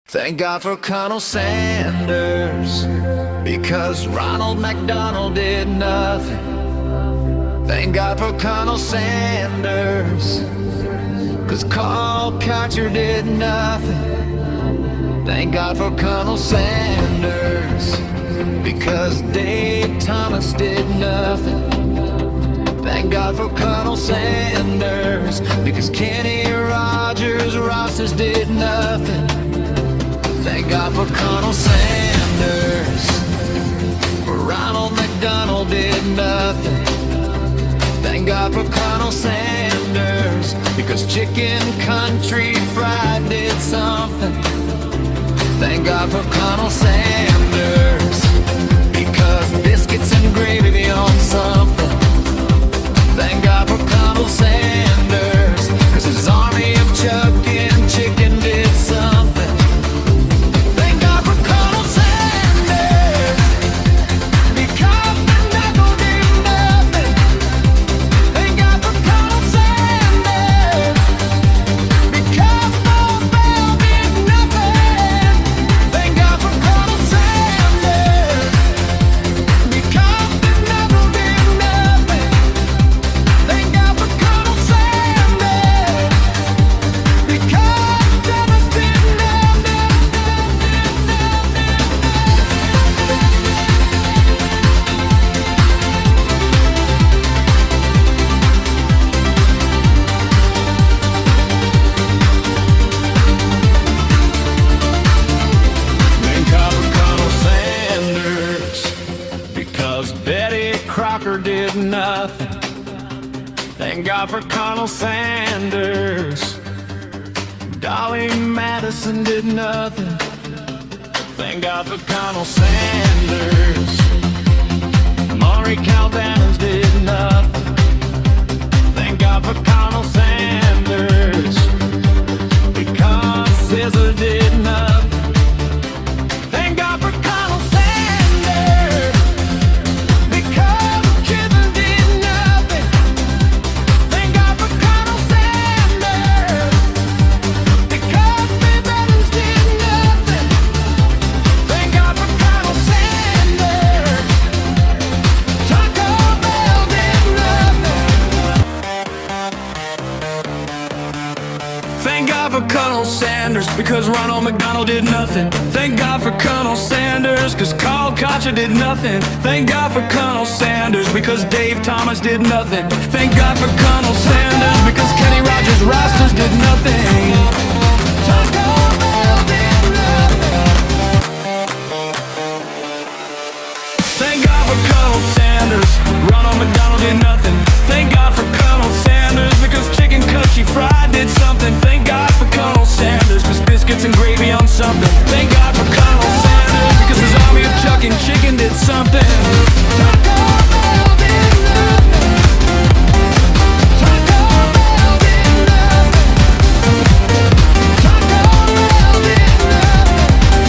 Thank God for Colonel Sanders, because Ronald McDonald did nothing. Thank God for Colonel Sanders, cause Carl Kutcher did nothing. Thank God for Colonel Sanders, because Dave Thomas did nothing. Thank God for Colonel Sanders, because Kenny Rogers Rosters did nothing. Thank God for Colonel Sanders, Ronald McDonald did nothing. Thank God for Colonel Sanders, because Chicken Country Fried did something. Thank God for Colonel Sanders, because biscuits and gravy on something. Thank God for Colonel Sanders, cause his army of chucking chicken did something. Thank God for Colonel Sanders, because the knuckle did nothing. Thank God for Colonel Sanders, because the bell did nothing. Thank God for Colonel Sanders, because the knuckle did nothing. Thank God for Colonel Sanders, because Dennis did nothing. Thank God for Colonel Sanders, because Betty Crocker did nothing. Thank God for Colonel Sanders, Dolly Madison did nothing. Thank God for Colonel Sanders, Maury Caldanas did nothing. Thank God for Colonel Sanders, because Scissor did nothing. Thank God for Colonel Sanders, because Kitten did nothing. Thank God for Colonel Sanders, because Bill Evans did nothing. Thank God for Colonel Sanders, Taco Bell did nothing. Thank God for Colonel Sanders, because Ronald McDonald did nothing. Thank God for Colonel Sanders, cause Carl Kutcher did nothing. Thank God for Colonel Sanders, because Dave Thomas did nothing. Thank God for Colonel Sanders, because Kenny Rogers Rosters did nothing. Taco Bell did nothing. Thank God for Colonel Sanders, Ronald McDonald did nothing. Thank God for Colonel Sanders, because Chicken Country Fried did something. Thank God for Colonel Sanders, cause biscuits and gravy on something. Thank God for Colonel Sanders, because his army of chucking chicken did something. Taco Bell did nothing. Taco Bell did nothing. Taco Bell did nothing.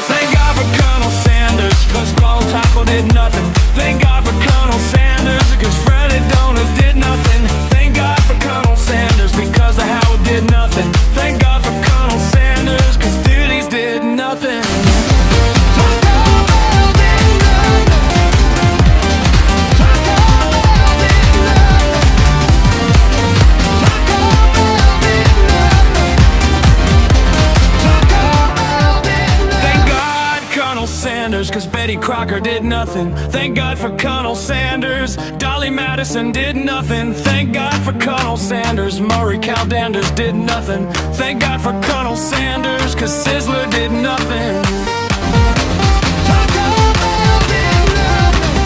Thank God for Colonel Sanders, cause Ronald Taco did nothing. Thank God for Colonel Sanders, cause Freddie Donuts did nothing. Thank God for Colonel Sanders, because the Howard did nothing. Thank God for Colonel Sanders, cause Duties did nothing. Taco Bell did nothing. Taco Bell did nothing. Taco Bell did nothing. Taco Bell did nothing. Thank God, Colonel Sanders, cause Betty Crocker did nothing. Thank God for Colonel Sanders, Dolly Madison did nothing. Thank God for Colonel Sanders, Maury Caldanas did nothing. Thank God for Colonel Sanders, cause Sizzler did nothing. Taco Bell did nothing.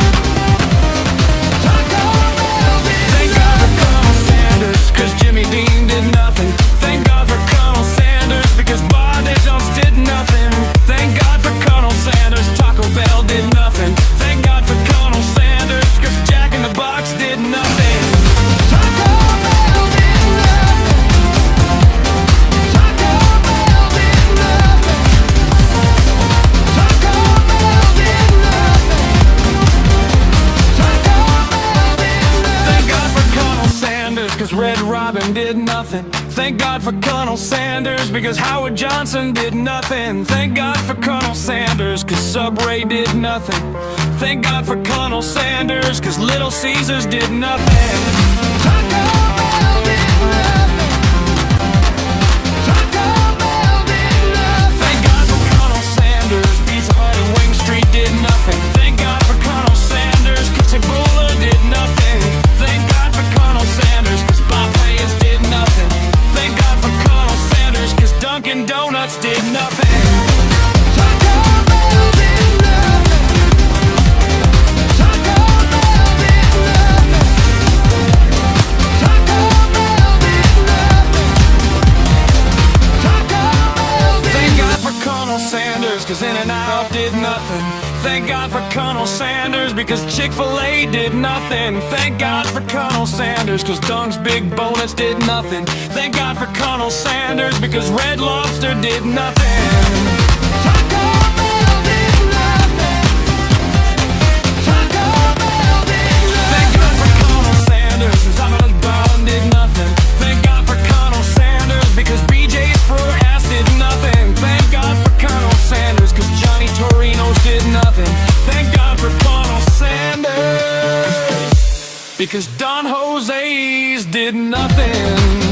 Taco Bell did nothing. Thank God for Colonel Sanders, cause Jimmy Dean did nothing. Thank God for Colonel Sanders, because Bob Jones did nothing. Thank God for Colonel Sanders, Taco Bell did nothing. Thank God for Colonel Sanders, cause Jack in the Box did nothing. Taco Bell did nothing. Taco Bell did nothing. Madison did nothing. Thank God for Colonel Sanders, because Howard Johnson did nothing. Thank God for Colonel Sanders, cause Subway did nothing. Thank God for Colonel Sanders, cause Little Caesars did nothing. Taco Bell did nothing. Taco Bell did nothing. Thank God for Colonel Sanders, Pizza Hut and Wing Street did nothing. Thank God for Colonel Sanders, cause Ebola did nothing. Thank God for Colonel Sanders, cause Popeyes did nothing. Thank God for Colonel Sanders, cause Dunkin' Donuts did nothing. Taco Bell did nothing. Taco Bell did nothing. Taco Bell did nothing. Taco Bell did nothing. Thank God for Colonel Sanders, cause In-N-Out did nothing. Thank God for Colonel Sanders, because Chick-fil-A did nothing. Thank God for Colonel Sanders, cause Dunk's Big Bonus did nothing. Thank God for Colonel Sanders, because Red Lobster did nothing. Taco Bell did nothing. Taco Bell did nothing. Thank God for Colonel Sanders, cause Domino's Brown did nothing. Thank God for Colonel Sanders, because BJ's for ass did nothing. Thank God for Colonel Sanders, cause Johnny Torino's did nothing. Thank God for Colonel Sanders, because Don Jose's did nothing.